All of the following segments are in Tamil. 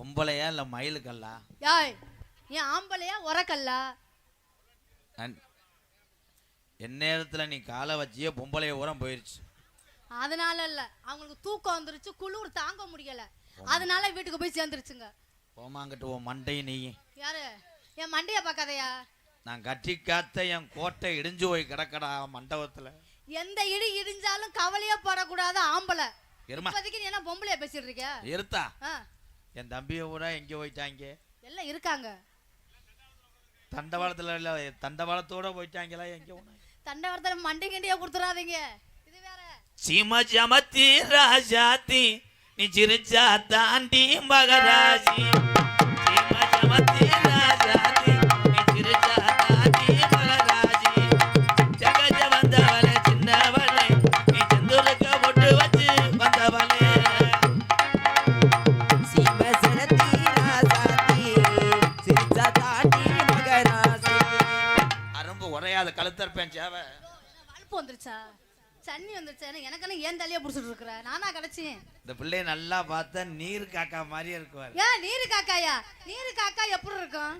பொம்பளையா இல்ல மயிலுக்கல்லா? யாய் நீ ஆம்பளையா உரக்கல்லா? என் நேரத்துல நீ காலை வச்சியே பொம்பளைய உரம் போயிருச்சு. அதனால இல்ல, அவங்களுக்கு தூக்கம் வந்துருச்சு, குளிர் தாங்க முடியல, அதனால வீட்டுக்கு போய் சேர்ந்துருச்சுங்க. போமாங்கிட்டு உன் மண்டை நீ. யாரு? என் மண்டைய பார்க்காதயா. நான் கட்டி காத்த என் கோட்டை இடிஞ்சு போய் கிடக்கடா மண்டபத்துல. எந்த இடி இடிஞ்சாலும் கவலையே படக்கூடாது ஆம்பளை. இருமா, இப்போதைக்கு நீ என்ன பொம்பளைய பேசிட்டு இருக்க? இருத்தா. என் தம்பிய கூட எங்க போயிட்டாங்க? எல்லாம் இருக்காங்க. தண்டவாளத்துல இல்ல, தண்டவாளத்தோட போயிட்டாங்களா? எங்க தண்டவாளத்துல மண்டை கிண்டியா கொடுத்துறாதீங்க. இது வேற. சீமா ஜமத்தி ராஜாத்தி நீ சிரிச்சா தாண்டி மகராசி. சீமா ஜமத்தி ராஜாத்தி நீ சிரிச்சா தாண்டி மகராசி. ஜகஜ வந்தவளே சின்னவளே நீ செந்தூருக்கு பொட்டு வச்சு வந்தவளே. சீமா ஜமத்தி ராஜாத்தி சிரிச்சா தாண்டி மகராசி. அரும்பு உரையாத கழுத்தர்ப்பேன் சேவ. வழுப்பு வந்துருச்சா? சன்னி வந்துருச்சா? எனக்கான ஏன் தலையா புடிச்சிட்டு இருக்கிற? நானா கிடைச்சேன். இந்த பிள்ளைய நல்லா பார்த்தா நீர் காக்கா மாதிரியே இருக்குவாரு. ஏன் நீரு காக்காயா? நீரு காக்கா எப்படி இருக்கும்?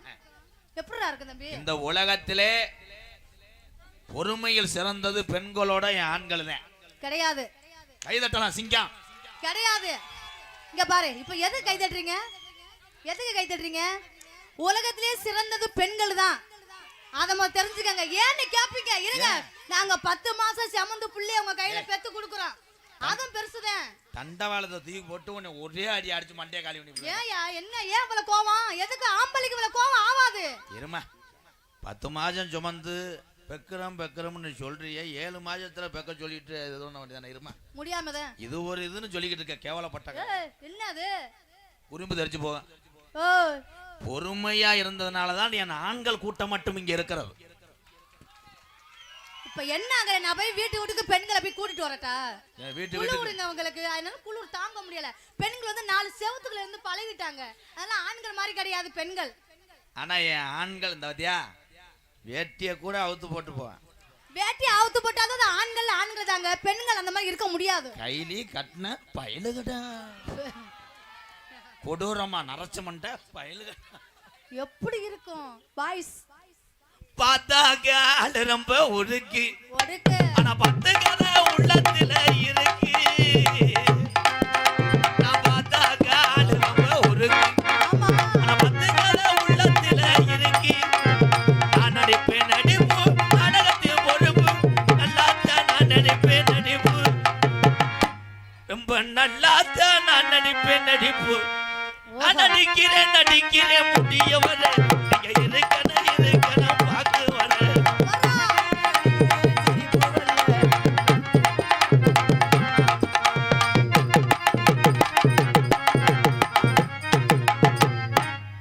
எப்படிடா இருக்கு தம்பி? இந்த உலகத்திலே பொறுமையில் சிறந்தது பெண்களோட என் ஆண்கள் தான். கிடையாது. கைதட்டலாம் சிங்கம். கிடையாது. இங்க பாரு, இப்ப எது கை தட்டுறீங்க? எதுக்கு கை தட்டுறீங்க? உலகத்திலே சிறந்தது பெண்கள் தான். அத தெரிஞ்சுக்கங்க. ஏன்னு கேப்பீங்க? இருங்க, நாங்க 10 மாசம் செமந்து புள்ளி உங்க கையில பெத்து குடுக்குறோம். அதுவும் பெருசுதான். தண்டவாளத்தை தூக்கி போட்டு உன்னை ஒரே அடி அடிச்சு மண்டைய காலி பண்ணி. ஏயா என்ன? ஏன் இவ்வளவு கோவம்? எதுக்கு ஆம்பளைக்கு இவ்வளவு கோவம் ஆவாது? இருமா, 10 மாசம் சுமந்து பெக்கிறோம்னு சொல்றியே, 7 மாசத்துல பெக்க சொல்லிட்டு ஏதோ ஒண்ணு இருமா. முடியாமதான் இது ஒரு இதுன்னு சொல்லிக்கிட்டு இருக்க. கேவலப்பட்ட என்னது? உரிம்பு தெரிச்சு போக. ஓ, பொறுமையா இருந்ததுனாலதான் என் ஆண்கள் கூட்டம் மட்டும் இங்க இருக்கிறது. இப்ப என்ன? நான் போய் வீட்டுக்கு பெண்களை போய் கூட்டிட்டு வரட்டா? வீட்டுக்கு உங்களுக்கு அதனால குளிர் தாங்க முடியல. பெண்கள் வந்து 4 செவத்துக்குள்ள இருந்து பழகிட்டாங்க. அதனால ஆண்கள் மாதிரி கிடையாது பெண்கள். ஆனா என் ஆண்கள் இந்த வத்தியா வேட்டிய கூட அவுத்து போட்டு போவேன். வேட்டி அவுத்து போட்டாதான் ஆண்கள் தாங்க. பெண்கள் அந்த மாதிரி இருக்க முடியாது. கைலி கட்டின பயலுகடா. கொடூரமா நரச்ச மண்ட பயலுகடா. எப்படி இருக்கும் பாய்ஸ்? பார்த்தாக்க ஆளு ரொம்ப ஒடுக்கு. ஒடுக்கு. ஆனா 10 கதை உள்ளத்துல இருக்கு. நான் பார்த்தாக்க ஆளு ரொம்ப ஒடுக்கு. ஆனா 10 கதை உள்ளத்துல இருக்கு. நான் நடிப்பேன் நடிப்பு நாடகத்தின் பொறுப்பு. நல்லாத்தான் நான் நடிப்பேன் நடிப்பு. ரொம்ப நல்லாத்தான் நான் நடிப்பேன் நடிப்பு. நான் நடிக்கிறேன் முடியவரை இருக்கணும் பார்த்து வர.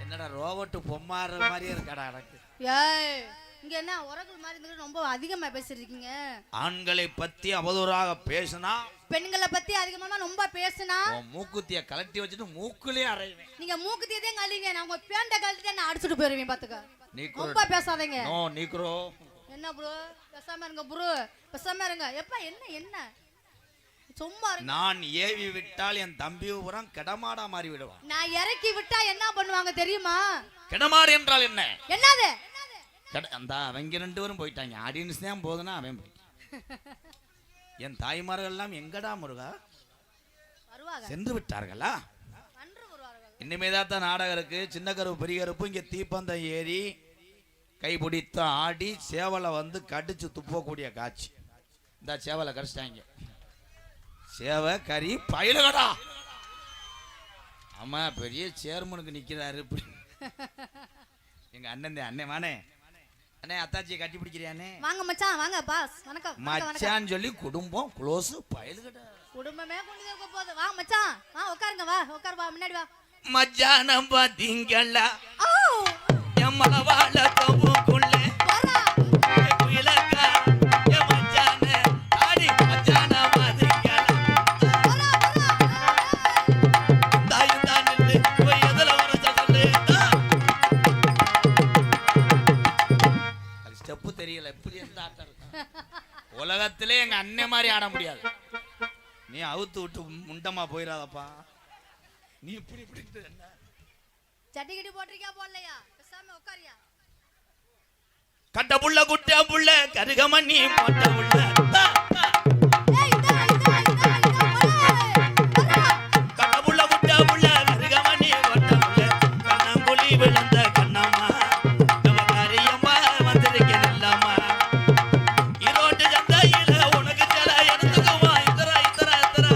என்னடா ரோபோட் பொம்மாற மாதிரியே இருக்கடா எனக்கு. ஏய், இங்க என்ன ஒரகல் மாதிரி இருந்து ரொம்ப அதிகமா பேசிருக்கீங்க. ஆண்களை பத்தி அவதூறாக பேசினா, பெண்களை பத்தி அதிகமா ரொம்ப பேசினா மூக்குத்திய கலட்டி வச்சுட்டு மூக்குலயே அறைவேன். நீங்க மூக்குத்தியதே கழிங்க. நான் உங்க பேண்ட கழட்டிட்டு நான் அடிச்சிட்டு போயிருவேன். பாத்துக்க, ரொம்ப பேசாதீங்க. No Negro. என்ன ப்ரோ? பேசாம இருங்க ப்ரோ, பேசாம இருங்க. எப்ப என்ன சும்மா இருங்க. நான் ஏவி விட்டால் என் தம்பி உரம் கெடமாடா மாறி விடுவான். நான் இறக்கி விட்டா என்ன பண்ணுவாங்க தெரியுமா? கெடமாடு என்றால் என்ன? என்னது? அந்த அவங்க 2 பேரும் போயிட்டாங்க. ஆடியன்ஸ் தான் போதுன்னா அவன் போயிட்டான். என் தாய்மார்கள் எல்லாம் எங்கடா முருகா சென்று விட்டார்களா? இனிமேதான் நாடகம் இருக்கு. சின்ன கருப்பு பெரிய கருப்பு இங்க தீப்பந்தம் ஏறி கைபிடித்து ஆடி சேவலை வந்து கடிச்சு துப்பக்கூடிய காட்சி. இந்த சேவலை கடிச்சிட்டாங்க. சேவை கறி பயிலுகடா. ஆமா, பெரிய சேர்மனுக்கு நிக்கிறாரு இப்படி. எங்க அண்ணன் வானே அண்ணே, அத்தாச்சியை கட்டி பிடிக்கிறியானே? வாங்க மச்சான், வாங்க பாஸ். வணக்கம் மச்சான் சொல்லி குடும்பம் க்ளோஸ் பயலுகடா. குடும்பமே கொண்டு இருக்க போகுது. வா மச்சான், வா உட்காருங்க. வா உட்கார், வா முன்னாடி வா. மச்சானம் பாத்தீங்களா என் மலவாழ தவுக்குள்ள குயிலக்கா என் மச்சான ஆடி மச்சான பாத்தீங்களா தாயும் தான் நின்று எதுல வர சொல்லு. அது ஸ்டெப்பு தெரியல. எப்படி எந்த ஆட்டம் உலகத்திலே எங்க அண்ணன் மாதிரி ஆட முடியாது. நீ அவுத்து விட்டு முண்டமா போயிடாதப்பா. நீ இப்படி என்ன சட்டி கட்டி போட்டிருக்கியா போடலையா? பேசாம உட்காரியா? கட்ட புள்ள குட்ட புள்ள கருகமணி போட்ட புள்ள ஏய் இதா கட்ட புள்ள குட்ட புள்ள கருகமணி போட்ட புள்ள கண்ணங்குழி விழுந்த கண்ணம்மா நம்ம காரியம்மா வந்திருக்கேன் இல்லாமா ஈரோட்டு சந்தையில உனக்கு சில எடுத்துக்குமா இத்தரா இத்தரா இத்தரா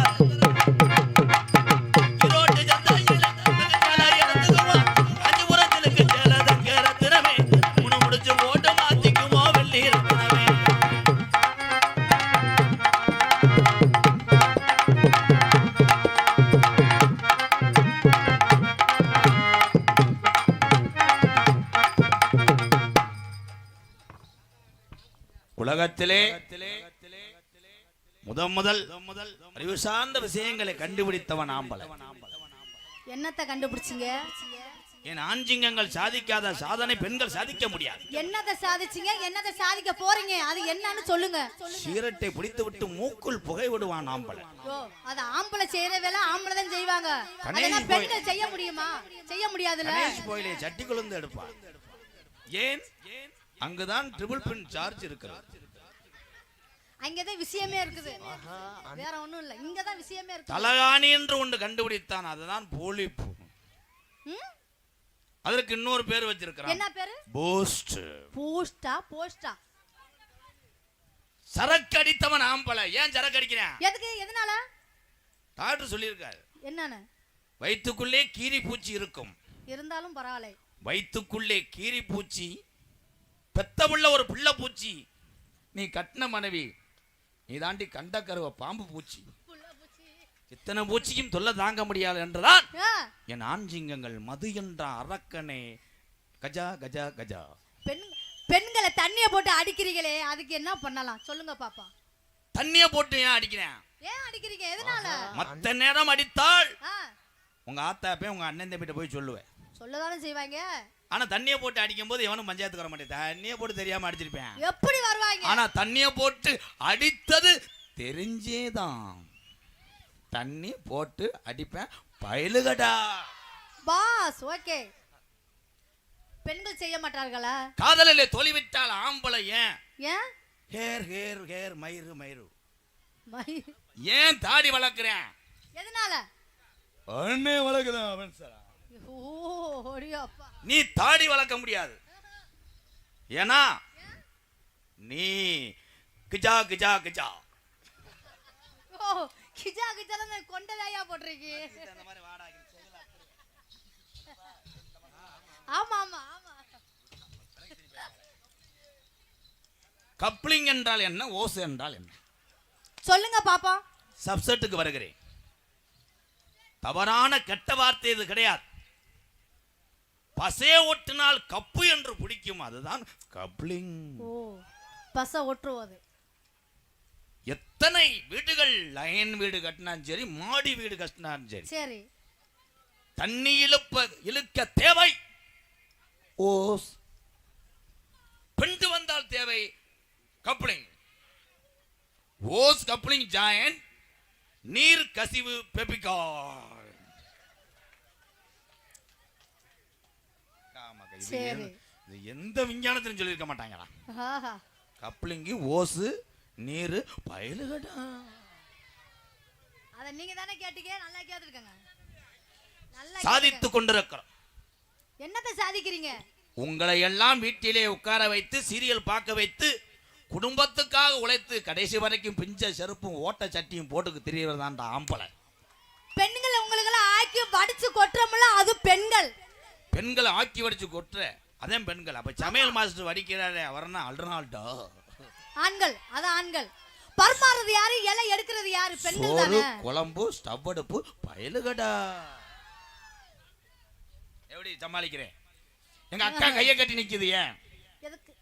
ஈரோட்டு சந்தையில உனக்கு சில எடுத்துக்குமா அஞ்சுபுரத்திலுக்கு சில தங்க ரத்தினமே உன முடிச்சு போட்டு மாத்திக்குமோ வெள்ளி ரத்தினமே உலகத்திலே முதல் அறிவு சார்ந்த விஷயங்களை கண்டுபிடித்தவன் ஆம்பளை. என்னத்த கண்டுபிடிச்சீங்க? என் ஆண்சிங்கங்கள் சாதிக்காத சாதனை பெண்கள் சாதிக்க முடியாது. என்னத்த சாதிச்சீங்க? என்னத்த சாதிக்க போறீங்க? அது என்னன்னு சொல்லுங்க. சீரட்டை பிடித்து விட்டு மூக்குள் புகை விடுவான் ஆம்பளை. ஓ, அது ஆம்பளை செய்யற வேலை ஆம்பளை தான் செய்வாங்க. அதெல்லாம் பெண்கள் செய்ய முடியுமா? செய்ய முடியாதுல. கணேஷ் கோயிலே சட்டி குழந்து எடுப்பான். ஏன்? அங்குதான் ட்ரிபிள் பின் சார்ஜ் இருக்கிறது. அங்கதான் விஷயமே இருக்குது. வேற ஒண்ணும் இல்ல. இங்கதான் விஷயமே இருக்கு. தலகாணி என்று ஒன்று கண்டுபிடித்தான். அதுதான் போலிப்பு. அதற்கு இன்னொரு பேர் வச்சிருக்கான். என்ன பேரு? போஸ்ட். போஸ்டா. சரக்கு அடித்தவன் ஆம்பளை. ஏன் சரக்கு அடிக்கிறான்? எதுக்கு? எதனால? டாக்டர் சொல்லியிருக்காரு. என்னன்னு? வயிற்றுக்குள்ளே கீரி பூச்சி இருக்கும். இருந்தாலும் பரவாயில்லை. வயிற்றுக்குள்ளே கீரி பூச்சி, பெத்தமுள்ள ஒரு பிள்ளை பூச்சி, நீ கட்டின மனைவி, நீ தாண்டி கண்ட கருவ பாம்பு பூச்சி, இத்தனை பூச்சியும் தொல்லை தாங்க முடியாது என்றுதான் என் ஆண்சிங்கங்கள் மது என்ற அரக்கனே கஜா கஜா கஜா. பெண்களை தண்ணிய போட்டு அடிக்கிறீங்களே, அதுக்கு என்ன பண்ணலாம் சொல்லுங்க பாப்பா. தண்ணிய போட்டு ஏன் அடிக்கிறேன்? ஏன் அடிக்கிறீங்க? எதனால? மத்த நேரம் அடித்தால் உங்க ஆத்தாப்பே உங்க அண்ணன் தம்பிட்ட போய் சொல்லுவேன். சொல்லதானே செய்வாங்க. ஆனா தண்ணிய போட்டு அடிக்கும் போது எவனும் பஞ்சாயத்துக்கு வர மாட்டேன். தண்ணிய போட்டு தெரியாம அடிச்சிருப்பேன். எப்படி வருவாங்க? ஆனா தண்ணிய போட்டு அடித்தது தெரிஞ்சேதான். தண்ணி போட்டு அடிப்பேன் பயலுகடா. Pass okay. பெண்கள் செய்ய மாட்டார்களா? காதலிலே தோல்விவிட்டால் ஆம்பளை ஏன்? ஏன்? ஹேர் ஹேர் ஹேர் மயிறு மயிறு. ஏன் தாடி வளர்க்கிறேன்? எதனால? அண்ணே வளர்க்குறேன் அவன் சார். ஓ அப்பா. நீ தாடி வளர்க்க முடியாது. ஏன்னா நீ கிஜா கிஜா கிஜா. ஓ கிஜா கிஜால கொண்டதாயா போட்றீங்க. ஆமா ஆமா ஆமா. கப்ளிங் என்றால் என்ன? ஓஸ் என்றால் என்ன? சொல்லுங்க பாப்பா. சப்செட்டுக்கு வருகிறேன். தவறான கெட்ட வார்த்தை இது கிடையாது. பசே ஓட்டினால் கப்பு என்று பிடிக்கும், அதுதான் கப்ளிங். ஓ பச ஓட்டுவது. எத்தனை வீடுகள் லைன் வீடு கட்டினாலும் சரி, மாடி வீடு கட்டினாலும் சரி, சரி தண்ணி இழுக்க தேவை ஓஸ். பெண்டு வந்தால் தேவை கப்ளிங். ஓஸ் கப்ளிங் ஜாயின் நீர் கசிவு பெபிகால். இது எந்த விஞ்ஞானத்திலும் சொல்லியிருக்க மாட்டாங்களா? கப்ளிங் ஓசு நீரு பயலுகடா. அத நீங்க தானே கேட்டீங்க. நல்லா கேட்டிருக்கங்க. நல்லா சாதித்து கொண்டிருக்கிறோம். என்னத்தை சாதிக்கிறீங்க? உங்களை எல்லாம் வீட்டிலே உட்கார வைத்து சீரியல் பார்க்க வைத்து குடும்பத்துக்காக உழைத்து கடைசி வரைக்கும் பிஞ்ச செருப்பும் ஓட்ட சட்டியும் போட்டுக்கு தெரியறதாண்டா ஆம்பளை. பெண்கள் உங்களுக்கு ஆக்கி வடிச்சு கொட்டுறோம்ல, அது பெண்கள். பெண்களை ஆக்கி வடிச்சு கொட்டுற அதே பெண்கள். அப்ப சமையல் மாஸ்டர் வடிக்கிறாரே அவர்னா அல்றனால்டா. ஆண்கள். அது ஆண்கள். பர்மாறது யாரு? இலை எடுக்கிறது யாரு? பெண்கள் தானே. குழம்பு ஸ்டவ் அடுப்பு பயலுகடா. எப்படி சமாளிக்கிறேன்? எங்க அக்கா கையை கட்டி நிக்குது. ஏன்? எதுக்கு?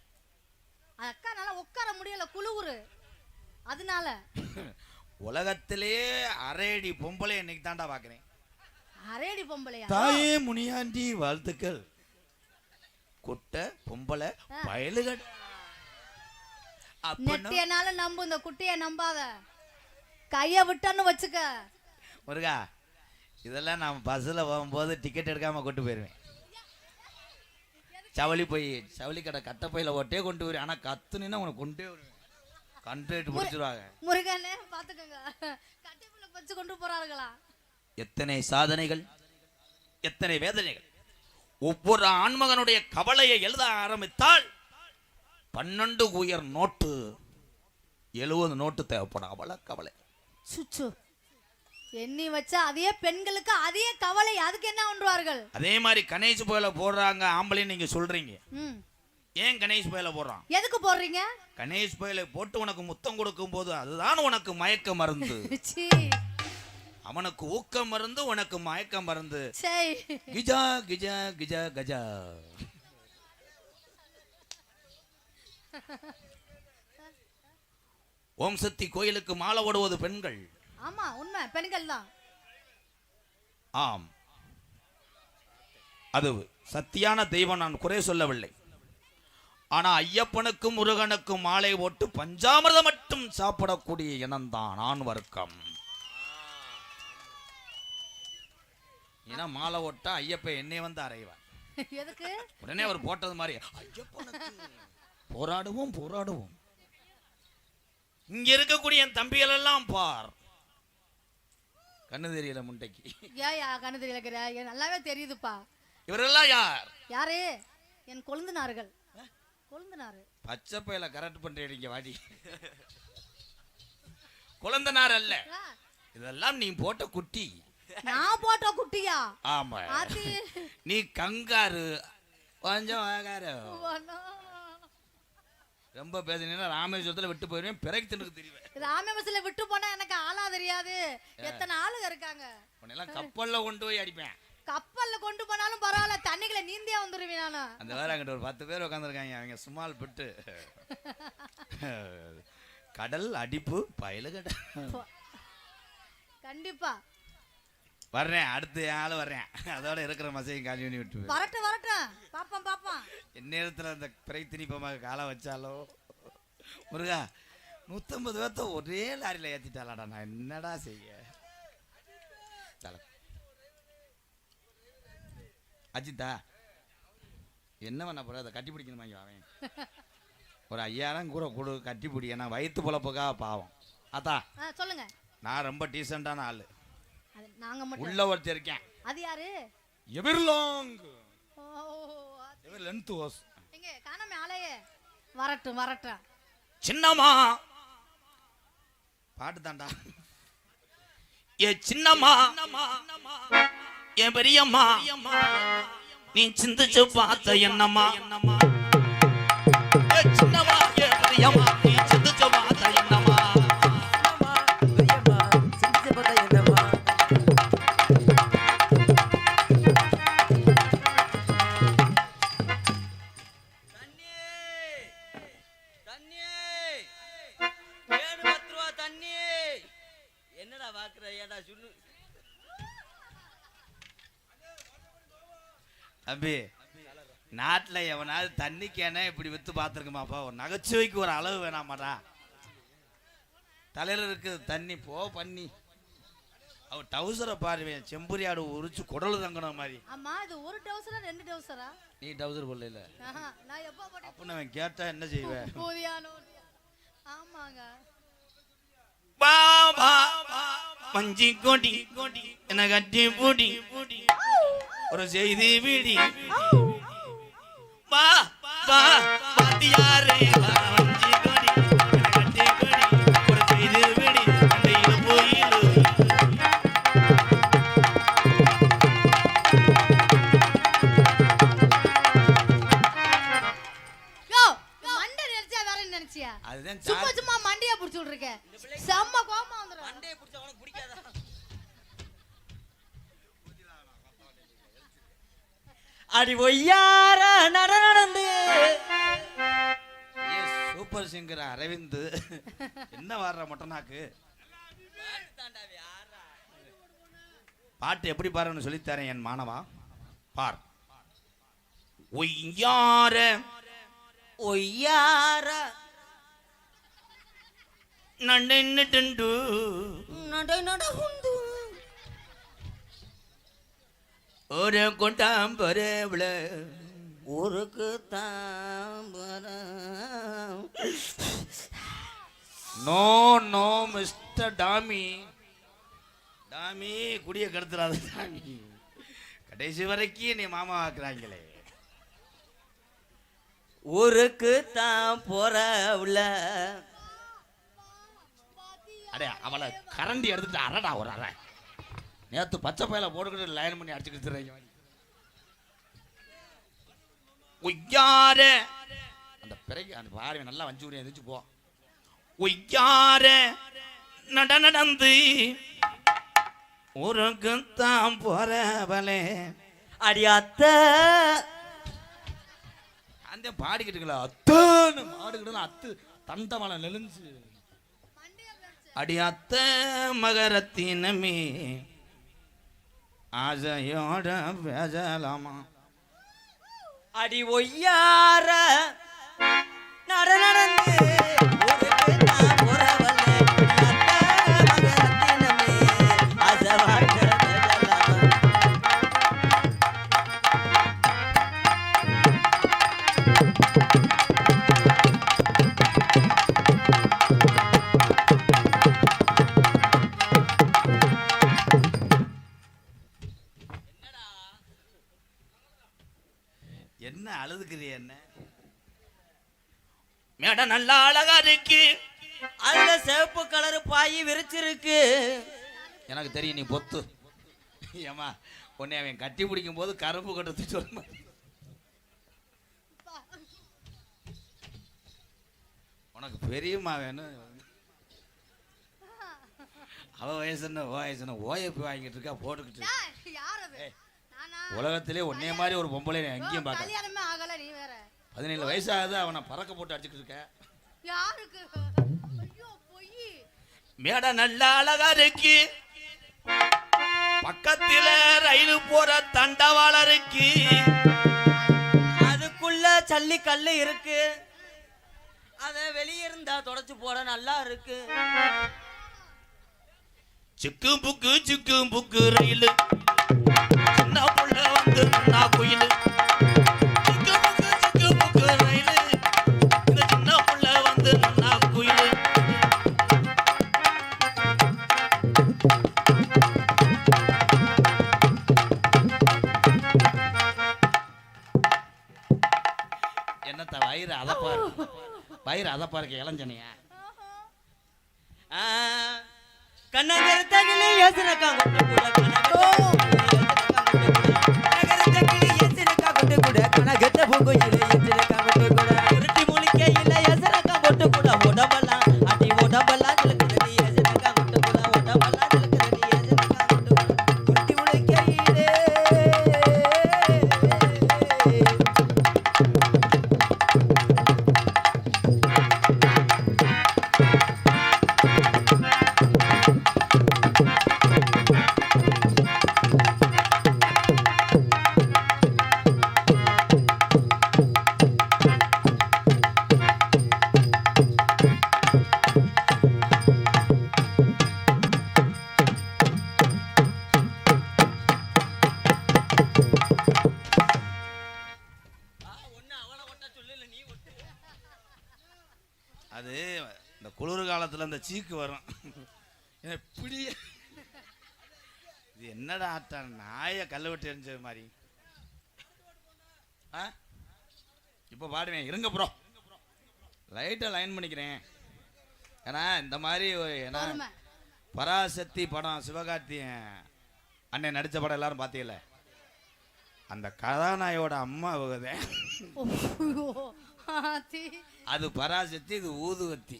அக்கா நல்லா உட்கார முடியல, குளுவுரு, அதனால. உலகத்திலே அரேடி பொம்பளை இன்னைக்கு தாண்டா பாக்குறேன். அரேடி பொம்பளையா? தாயே முனியாண்டி வாழ்த்துக்கள். குட்டை பொம்பளை பயலுகட. நெட்டியனால நம்பு, இந்த குட்டிய நம்பாத. கைய விட்டான்னு வச்சுக்க. முருகா, இதெல்லாம் நான் பஸ்ல போகும்போது டிக்கெட் எடுக்காம கொண்டு போயிருவேன். சவளி கடை கட்டப்பையில ஒட்டே கொண்டு வரும். ஆனா கத்துனா உனக்கு கொண்டே வரும். கண்டுட்டு பிடிச்சிருவாங்க. முருகனே பாத்துக்கோங்க, கட்டிப்புல வச்சு கொண்டு போறாங்களா. எத்தனை சாதனைகள், எத்தனை வேதனைகள். ஒவ்வொரு ஆண்மகனுடைய கவலையை எழுத ஆரம்பித்தால் 12 உயர் நோட்டு 70 நோட்டு தேவைப்படும். அவள கவலை சுச்சு எண்ணி வச்சா அதே பெண்களுக்கு அதே கவலை. அதுக்கு என்ன பண்ணுவார்கள்? அதே மாதிரி கணேஷ் போயில போடுறாங்க ஆம்பளைன்னு நீங்க சொல்றீங்க. ஏன் கணேஷ் போயில போடுறான்? எதுக்கு போடுறீங்க? கணேஷ் போயில போட்டு உனக்கு முத்தம் கொடுக்கும் போது அதுதான் உனக்கு மயக்க மருந்து. அவனுக்கு ஊக்கம் மருந்து, உனக்கு மயக்க மருந்து. கிஜா கிஜா கிஜா கஜா. ஓம் சக்தி கோயிலுக்கு மாலை ஓடுவது பெண்கள். ஆமா உண்மை, பெண்கள் தான். ஆம், அது சத்தியான தெய்வம், நான் குறை சொல்லவில்லை. ஆனா ஐயப்பனுக்கும் முருகனுக்கும் மாலை ஓட்டு பஞ்சாமிர்தம் மட்டும் சாப்பிடக்கூடிய இனம்தான் ஆண் வர்க்கம். ஏன்னா மாலை ஓட்டா ஐயப்ப என்னை வந்து அறைவார். எதுக்கு? உடனே அவர் போட்டது மாதிரி ஐயப்பனுக்கு போராடுவோம் போராடுவோம். இங்க இருக்கக்கூடிய என் தம்பிகள் எல்லாம் பார், கண்ணு தெரியல முண்டைக்கு. ஏயா கண்ணு தெரியல? நல்லாவே தெரியுதுப்பா. இவரெல்லாம் யார்? யாரு? என் கொழுந்தனார்கள். கொழுந்தனாரு பச்சை பையில கரெக்ட் பண்றீங்க வாடி. கொழுந்தனார் அல்ல, இதெல்லாம் நீ போட்ட குட்டி. நான் போட்ட குட்டியா? ஆமா, நீ கங்காரு. கொஞ்சம் ரொம்ப பேசினீங்கன்னா ராமேஸ்வரத்துல விட்டு போயிருவேன். பிறகு தின்னுக்கு தெரியும். ராமேஸ்வரத்துல விட்டு போனா எனக்கு ஆளா தெரியாது. எத்தனை ஆளுங்க இருக்காங்க. உன்னெல்லாம் கப்பல்ல கொண்டு போய் அடிப்பேன். கப்பல்ல கொண்டு போனாலும் பரவாயில்ல, தண்ணிக்குள்ள நீந்தியா வந்துருவேன் நானு. அந்த வேற அங்கிட்ட ஒரு 10 பேர் உட்காந்துருக்காங்க. அவங்க சும்மால் விட்டு கடல் அடிப்பு பயலு கடை. கண்டிப்பா வர்றேன், அடுத்த ஆள் வர்றேன். அதோட இருக்கிற மசையும் காலி பண்ணி விட்டு வரட்டும் வரட்டும், பாப்போம் பாப்போம். எந்நேரத்துல அந்த பிறை திணிப்பமாக காலை வச்சாலோ. முருகா 150 பேர்த்த ஒரே லாரியில ஏத்திட்டாலாடா, நான் என்னடா செய்ய? அஜித்தா என்ன பண்ண போற? அதை கட்டி பிடிக்கணுமா? அவன் ஒரு 5000 கூட கொடு, கட்டி பிடி. ஏன்னா வயிற்று பொழப்புக்காக பாவம். அதா சொல்லுங்க. நான் ரொம்ப டீசெண்டான ஆளு. நாங்க மட்டும் உள்ள ஒருத்தர் இருக்கேன். அது யாரு? எவர்லாங். ஓ எவர் லென்த் வாஸ். எங்க காணமே ஆளையே. வரட்டும் வரட்டும். சின்னம்மா பாட்டு தாண்டா. ஏ சின்னம்மா, ஏ பெரியம்மா, நீ சிந்திச்சு பார்த்த என்னம்மா? ஏ சின்னம்மா, ஏ பெரியம்மா, நீ சிந்திச்சு பார்த்த என்னம்மா? அபி நாட்டுல எவனாவது தண்ணிக்கேன இப்படி வித்து பாத்துருக்குமாப்பா? ஒரு நகைச்சுவைக்கு ஒரு அளவு வேணாமாடா? தலையில இருக்கு தண்ணி போ பண்ணி. அவ டவுசரை பாருவேன், செம்புரியாடு உரிச்சு குடல் தங்கணும் மாதிரி. அம்மா இது ஒரு டவுசரா 2 டவுசரா? நீ டவுசர் போடல. நான் எப்போ போட்டேன்? அப்ப நான் கேட்டா என்ன செய்வேன்? போதியானோ. ஆமாங்க. பாபா பஞ்சி கோடி என்ன கட்டி பூடி ஒரு செய்தி வீடி. பா பா பாத்தியாரே பஞ்சி கோடி என்ன கட்டி கோடி ஒரு செய்தி வீடி அண்டையில போயிலு. யோ மண்டை நினைச்சா வேற நினைச்சியா? அதுதான் சும்மா சும்மா மண்டையா புடிச்சு விட்டுருக்க. செம்ம கோபம் வந்துரும். மண்டையை பிடிச்ச உனக்கு பிடிக்காதா? அடி ஒய்யார நடந்து சூப்பர் சிங்கர் அரவிந்த் என்ன வாடுற மொட்டனாக்கு பாட்டு எப்படி பாருன்னு சொல்லித்தரேன் என் மாணவா. பார். ஒய்யார ஒய்யார நண்டு நடை நடகுந்து ஒரு கொண்டாம்பரவுல ஊருக்கு தான் no no mister Tommy, Tommy குடிய கெடுத்துறாது டாமி. கடைசி வரைக்கும் நீ மாமா ஆக்குறாங்களே. ஊருக்கு தான் போறவுல. அடே அவளை கரண்டி எடுத்துட்டு அரடா ஒரு அரை. நேத்து பச்சை பையில போட்டுக்கிட்டு லைன் பண்ணி அடிச்சுக்கிட்டு உய்யார அந்த பிறகு அந்த பாருங்க நல்லா வஞ்சி விடிய எதிர்த்து போ. உய்யார நடந்து ஊருக்குத்தான் போறவளே. அடியாத்த அந்த பாடிக்கிட்டு இருக்கல அத்தன்னு மாடுகிட்டு அத்து தண்டமலை நெலிஞ்சு. அடியாத்த மகரத்தினமே ஆசையோட பேசலாமா. அடி ஒய்யார நடந்து என்ன அழுதுக்குது என்ன? மேடம் நல்லா அழகா இருக்கு. அதுல சிவப்பு கலர் பாய் விரிச்சிருக்கு. எனக்கு தெரியும் நீ பொத்து. ஏமா உன்னை அவன் கட்டி பிடிக்கும் போது கரும்பு கட்டு சொல்ல. உனக்கு பெரியம்மா வேணும். அவ வயசுன்னு ஓயப்பி வாங்கிட்டு இருக்கா போட்டுக்கிட்டு. உலகத்திலே உன்னைய மாதிரி ஒரு பொம்பளை எங்கேயும் பார்க்க. 17 வயசு ஆகுது, அவனை பறக்க போட்டு அடிச்சுக்கிட்டு இருக்க. மேட நல்லா அழகா இருக்கு. பக்கத்தில ரயில் போற தண்டவாளம் இருக்கு. அதுக்குள்ள சல்லி கல்லு இருக்கு. அத வெளியே இருந்தா தொடச்சு போட நல்லா இருக்கு. சிக்கு புக்கு ரயில் சின்ன புள்ள வந்து நான் குயிலு. சிக்கு புக்கு ரயில் இந்த சின்ன புள்ள வந்து நான் குயிலு. என்னத்த வயிறு அதப்பாருக்கு இளஞ்சனையா. கண்ணகர தகிலி யசனகா கனகத்த பூங்குயிலே யசனகா கொட்டு கூட உருட்டி முழிக்கே இல்ல யசனகா கொட்டு கூட ஓடபலா அடி ஓடபலா ஜலகதி யசனகா கொட்டு கூட ஓடபலா ஜலகதி யசனகா கொட்டு கூட உருட்டி முழிக்கே இல்ல. அது இந்த குளிர் காலத்துல அந்த சீக்கு வரும். இப்படி இது என்னடா ஆட்டம், நாய கல்ல விட்டு எரிஞ்சது மாதிரி. இப்போ பாடுவேன் இருங்க ப்ரோ, லைட்டை லைன் பண்ணிக்கிறேன். ஏன்னா இந்த மாதிரி ஏன்னா பராசக்தி படம் சிவகார்த்தியன் அண்ணன் நடித்த படம் எல்லாரும் பார்த்தீங்கல்ல, அந்த கதாநாயோட அம்மா அது பராசக்தி, இது ஊதுவத்தி.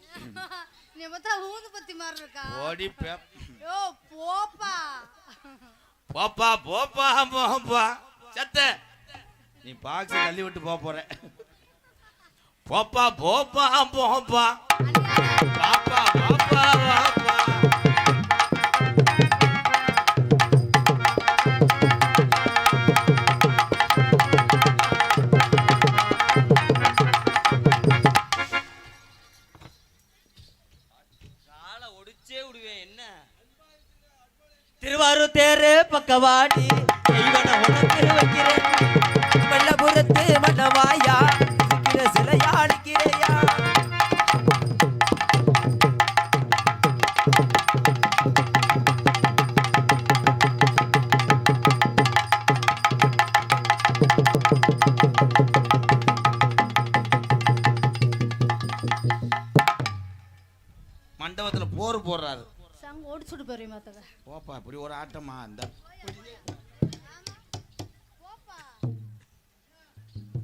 நீ பார்த்தா ஊதுபத்தி மாதிரி இருக்கா. ஓடி யோ போப்பா போப்பா போப்பா போப்பா சத்த நீ பாக்ஸ் தள்ளி விட்டு போற. போப்பா போப்பா போப்பா பாப்பா பாப்பா பாப்பா. திருவாரூர் தேரு பக்கவாடி உனக்கு வைக்கிறேன். வெள்ளபுரத்து மண்ட விட்டு போறேன் மாத்தக. போப்பா இப்படி ஒரு ஆட்டமா இந்த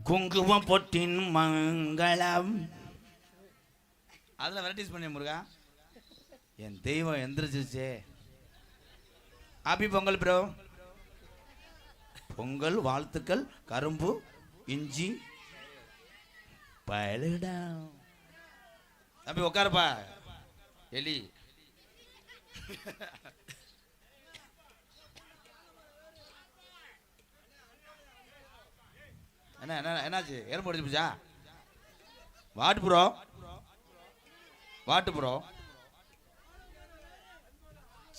குங்குமம் பொட்டின் மங்களம் அதில் வெரைட்டிஸ் பண்ணி முருகா என் தெய்வம் எந்திரிச்சிச்சே. Happy Pongal bro. பொங்கல் வாழ்த்துக்கள். கரும்பு இஞ்சி பழுடா. தம்பி உட்காருப்பா எலி. என்ன என்ன என்னாச்சு? எறும்பு அடிச்சு போச்சா? வாட்டு ப்ரோ, வாட்டு ப்ரோ.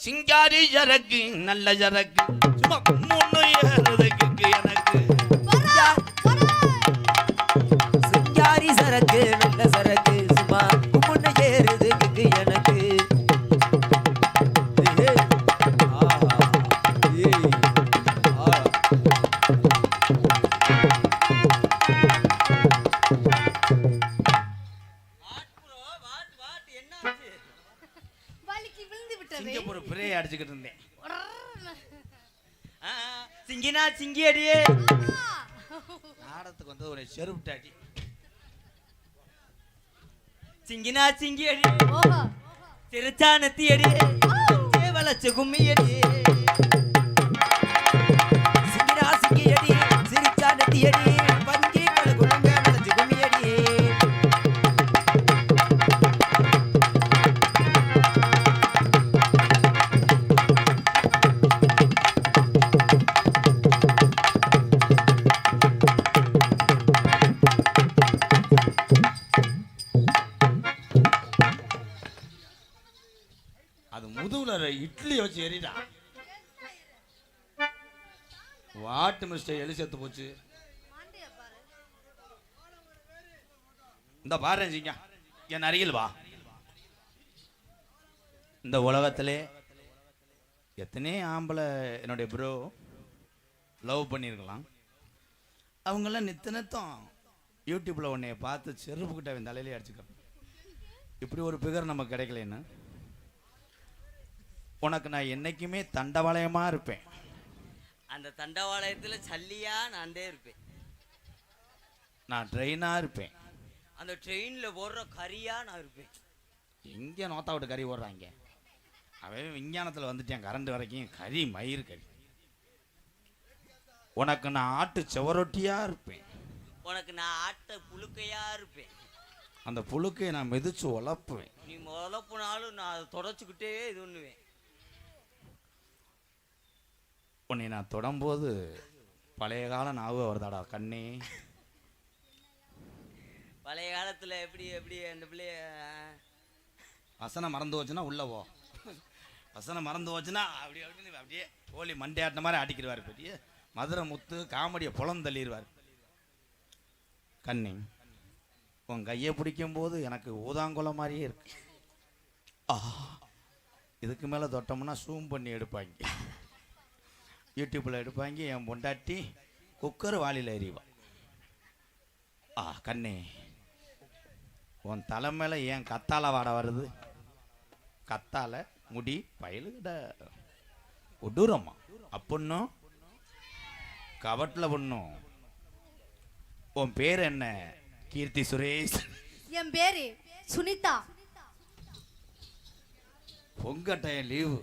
சிங்காரி ஜரக்கு நல்ல ஜரக்கு சும்மா முன்னு ஏறுறதுக்கு எனக்கு சிங்காரி சரக்கு நல்ல சரக்கு சும்மா முன்ன ஏறுதுக்கு எனக்கு. வலிக்கு விழுந்து விட்டது. சிங்கப்பூர் பிரே அடிச்சுக்கிட்டு இருந்தேன். சிங்கினா சிங்கி அடியே. நாடத்துக்கு வந்து ஒரு செருப்பு அடி. சிங்கினா சிங்கி அடி. ஓஹோ. திருச்சா நெத்தி அடி. சேவலச்சு கும்மி அடி. சிங்கினா சிங்கி அடி. சிரிச்சா நெத்தி அடி. வங்கி கலகுலங்க வலச்சு கும்மி அடி. அது முதுகுல இட்லி வச்சு எரிடா. வாட்டு மிஸ்டர் எலி செத்து போச்சு. இந்த பாரு சிங்க என் அருகில் வா. இந்த உலகத்திலே எத்தனை ஆம்பளை என்னுடைய ப்ரோ லவ் பண்ணியிருக்கலாம். அவங்களாம் நித்தம் யூடியூப்ல உன்னைய பார்த்து செருப்புக்கிட்ட அவன் தலையிலே அடிச்சுக்கிறான். இப்படி ஒரு பிகர் நமக்கு கிடைக்கலன்னு உனக்கு நான் என்னைக்குமே தண்டவாளயமா இருப்பேன். அந்த தண்டவாளயத்துல சல்லியா நான் இருப்பேன். நான் ட்ரெயினா இருப்பேன். அந்த ட்ரெயின்ல போடுற கரியா நான் இருப்பேன். எங்கே நோத்தா விட்டு கறி ஓடுறாங்க. அவன் விஞ்ஞானத்தில் வந்துட்டேன். கரண்ட் வரைக்கும் கறி மயிர் கறி. உனக்கு நான் ஆட்டு செவரொட்டியா இருப்பேன். உனக்கு நான் ஆட்ட புழுக்கையா இருப்பேன். அந்த புழுக்கையை நான் மிதிச்சு உழப்புவேன். நீ உழப்புனாலும் நான் அதை தொடச்சிக்கிட்டே இது பண்ணுவேன். உன்னை நான் தொடம்போது பழைய கால ஞாபகம் வருதாடா கண்ணே. பழைய காலத்துல எப்படி எப்படி அந்த பிள்ளைய வசனம் மறந்து போச்சுன்னா உள்ள போ. வசனம் மறந்து போச்சுன்னா அப்படி அப்படின்னு அப்படியே கோழி மண்டையாட்டின மாதிரி அடிக்கிறவார். பெரிய மதுரை முத்து காமெடியை புலம் தள்ளிடுவார். கண்ணி உன் கையை பிடிக்கும் போது எனக்கு ஊதாங்குளம் மாதிரியே இருக்கு. இதுக்கு மேலே தொட்டோம்னா சூம் பண்ணி எடுப்பாங்க. யூடியூப்பில் எடுப்பாங்க. என் பொண்டாட்டி குக்கர் வாளியில் எறிவான். கண்ணே உன் தலை மேலே ஏன் கத்தால வாட வருது? கத்தால முடி பயலுகிட்ட கொடூரம்மா. அப்படின்னும் கவட்டில் பண்ணும். உன் பேர் என்ன? கீர்த்தி சுரேஷ். என் பேரு சுனிதா. பொங்கட்டையன் லீவு.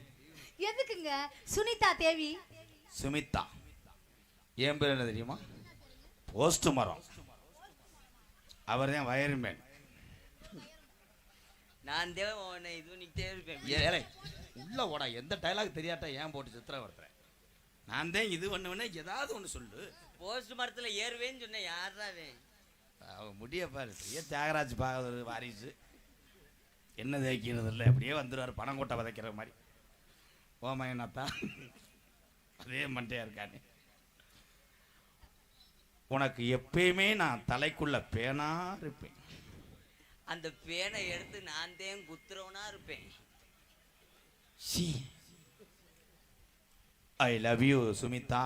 எதுக்குங்க சுனிதா தேவி? சுமிதா. என் பேர் என்ன தெரியுமா? போஸ்ட் மரம். அவர் தான் வயர்மேன். நான் தேவை இது பண்ணிக்கிட்டே இருப்பேன். ஏழை உள்ள ஓடா. எந்த டைலாக் தெரியாட்டா ஏன் போட்டு சித்திர வருத்துறேன்? நான் தான் இது பண்ணுவேன்னா ஏதாவது ஒன்று சொல்லு. போஸ்ட் மரத்துல ஏறுவேன்னு சொன்னேன். யாராவே அவன் முடிய பாரு. தியாகராஜ் பாகவதர் வாரிசு. என்ன தேய்க்கிறது இல்லை. அப்படியே வந்துடுவார் பணம் கொட்டை விதைக்கிற மாதிரி. ஓமயனாத்தா அதே மண்டையா இருக்கானே. உனக்கு எப்பயுமே நான் தலைக்குள்ள பேனா இருப்பேன். அந்த பேனை எடுத்து நான் தான் குத்துறவனா இருப்பேன். I love you Sumitha.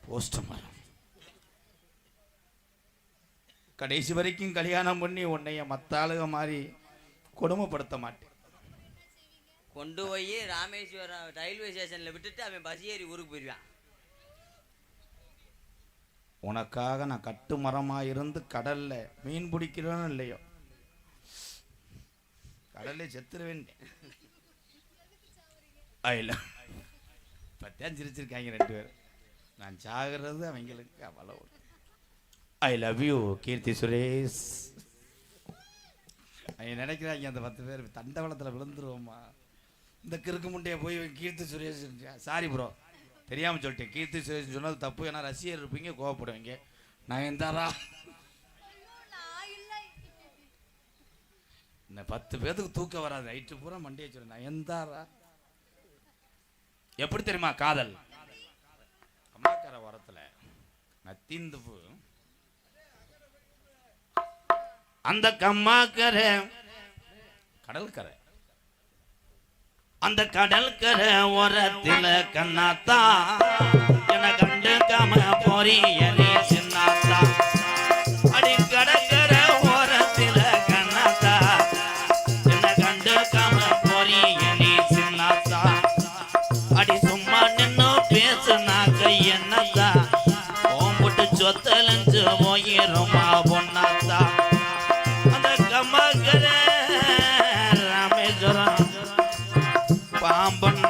Post மரம். கடைசி வரைக்கும் கல்யாணம் பண்ணி உன்னைய மத்தாளுக மாதிரி கொடுமைப்படுத்த மாட்டேன். கொண்டு போய் ராமேஸ்வரம் ரயில்வே ஸ்டேஷன்ல விட்டுட்டு அவன் பஸ் ஏறி ஊருக்கு போயிடுவான். உனக்காக நான் கட்டு மரமா இருந்து கடல்ல மீன் பிடிக்கிறோன்னு இல்லையோ கடல்ல செத்துருவேன். பத்தியான் சிரிச்சிருக்காங்க 2 பேர். நான் சாகிறது அவங்களுக்கு அவ்வளவு. ஐ லவ் யூ கீர்த்தி சுரேஷ். அவங்க நினைக்கிறாங்க அந்த 10 பேர் தண்டவளத்தில் விழுந்துருவோமா, இந்த கிறுக்கு முண்டையை போய் கீர்த்தி சுரேஷ். சாரி ப்ரோ, தெரியாமல் சொல்லிட்டேன். கீர்த்தி சுரேஷ் சொன்னது தப்பு. ஏன்னா ரசிகர் இருப்பீங்க, கோவப்படுவீங்க. நயன்தாரா இந்த 10 பேருக்கு தூக்கம் வராது. நைட்டு பூரா மண்டியை சொல்லு. நயன்தாரா எப்படி தெரியுமா காதல்? அம்மாக்கார ஓரத்துல நத்திந்து அந்த கம்மாக்கரை கடற்கரை, அந்த கடற்கரை ஓரத்துல கண்ணாத்தா என கண்டு காம போறியலே சின்னாத்தா. அடி கடற்கரை ஓரத்துல கண்ணாத்தா என கண்டு காம போறியலே சின்னாத்தா. அடி சும்மா நின்னு பேசுனாக்க என்னத்தா ஓம்புட்டு சொத்தலஞ்சு போயிருமா பொன்னாத்தா. அந்த கம்மாக்கர ராமேஸ்வரம் பாம்பன்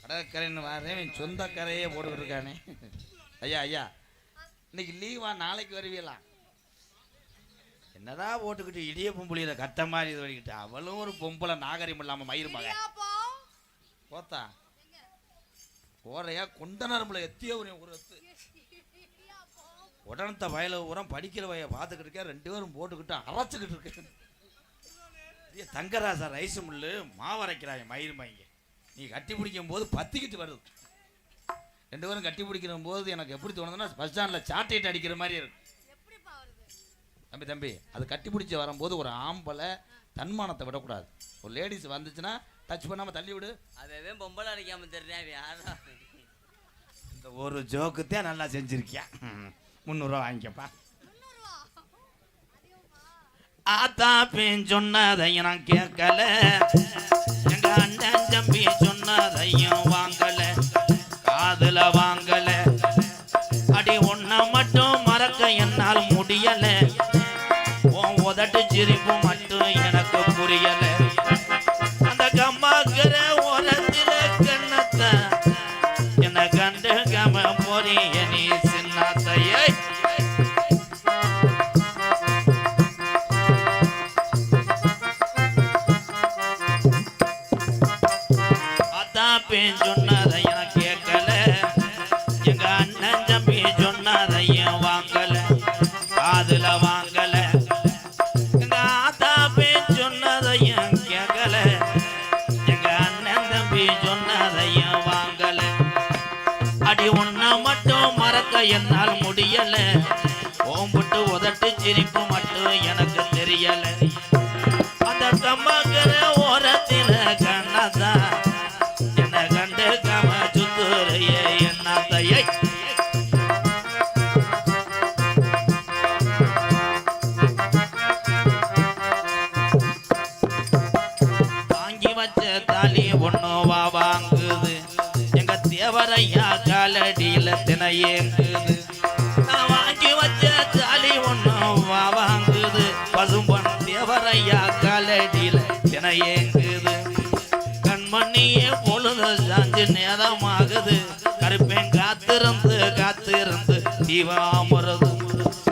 கடற்கரைன்னு வரேன். சொந்த கரையே போட்டுக்கிட்டு இருக்கானே. ஐயா ஐயா இன்னைக்கு லீவா, நாளைக்கு வருவீங்களா? என்னடா போட்டுக்கிட்டு இடியப்பம் புளியில கட்ட மாதிரி இது வரைக்கிட்டு. அவளும் ஒரு பொம்பளை நாகரிகம் இல்லாம மயிர் மகன் போத்தா ஓரையா கொண்ட நரம்புல எத்திய ஒரு உடனத்த வயல உரம் படிக்கிற வய பார்த்துக்கிட்டு இருக்க. 2 பேரும் போட்டுக்கிட்டு அரைச்சுக்கிட்டு இருக்கு. தங்கராசா ரைஸ் முள்ளு மாவரைக்கிறாங்க மயிர் மயிங்க. நீ கட்டி பிடிக்கும் போது பத்திக்கிட்டு வருது. 2 பேரும் கட்டி பிடிக்கிற போது எனக்கு எப்படி தோணுதுன்னா பஸ் ஸ்டாண்ட்ல சாட்டிட்டு அடிக்கிற மாதிரி இருக்கு. தம்பி தம்பி அது கட்டி பிடிச்சி வரும்போது ஒரு ஆம்பளை தன்மானத்தை விடக்கூடாது. ஒரு லேடிஸ் வந்துச்சுன்னா டச் பண்ணாம தள்ளி விடு. அதே பொம்பளை அடிக்காம தெரியா. இந்த ஒரு ஜோக்குத்தான் நல்லா செஞ்சிருக்கியா. 300 ரூபா வாங்கிக்கப்பா. ஆத்தா பேன் சொன்னதையும் நான் கேட்கல, எங்க அண்ணன் தம்பி சொன்னதையும் வாங்கல, காதுல வாங்கல. அடி ஒன்ன மட்டும் மறக்க என்னால் முடியல, உதட்டு சிரிப்பு மட்டும் எனக்கு புரியல. அந்த கம்மாக்கிற ஓரத்தில கண்ணத்தை என்ன கண்டு கம போறிய நீ சின்னத்தையை. அதான் பேன் சொன்னதை எனக்கு கேட்கல, எங்க அண்ணன் தம்பி சொன்னதையும் வாங்கல, காதுல வாங்கல. எங்க ஆத்தா பேன் சொன்னதையும் கேட்கல, எங்க அண்ணன் தம்பி சொன்னதையும் வாங்கல. அடி ஒன்ன மட்டும் மறக்க என்னால் முடியல, ஓம்புட்டு உதட்டு சிரிப்பு மட்டும் எனக்கு தெரியல. அந்த கம்மாக்கிற ஓரத்தில கண்ணாத்தா என்ன கண்டு கம சுத்துறைய என்னத்தையை. வாங்கி வச்ச தாலி ஒண்ணுவா வாங்குது, எங்க தேவரையா காலடியில தினையேங்குது. நான் வாங்கி வச்ச தாலி ஒண்ணுவா வாங்குது, பசும்பொன் தேவரையா காலடியில தினையேங்குது. கண்மணியே பொழுது சாஞ்சு நேரமாகுது, கருப்பேன் காத்திருந்து காத்திருந்து தீவாமருது.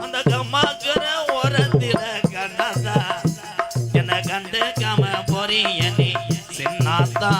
அந்த கம்மாக்கிற ஓரத்தில கண்ணாத்தா என்ன கண்டு கம பொறிய நீ சின்னாத்தா.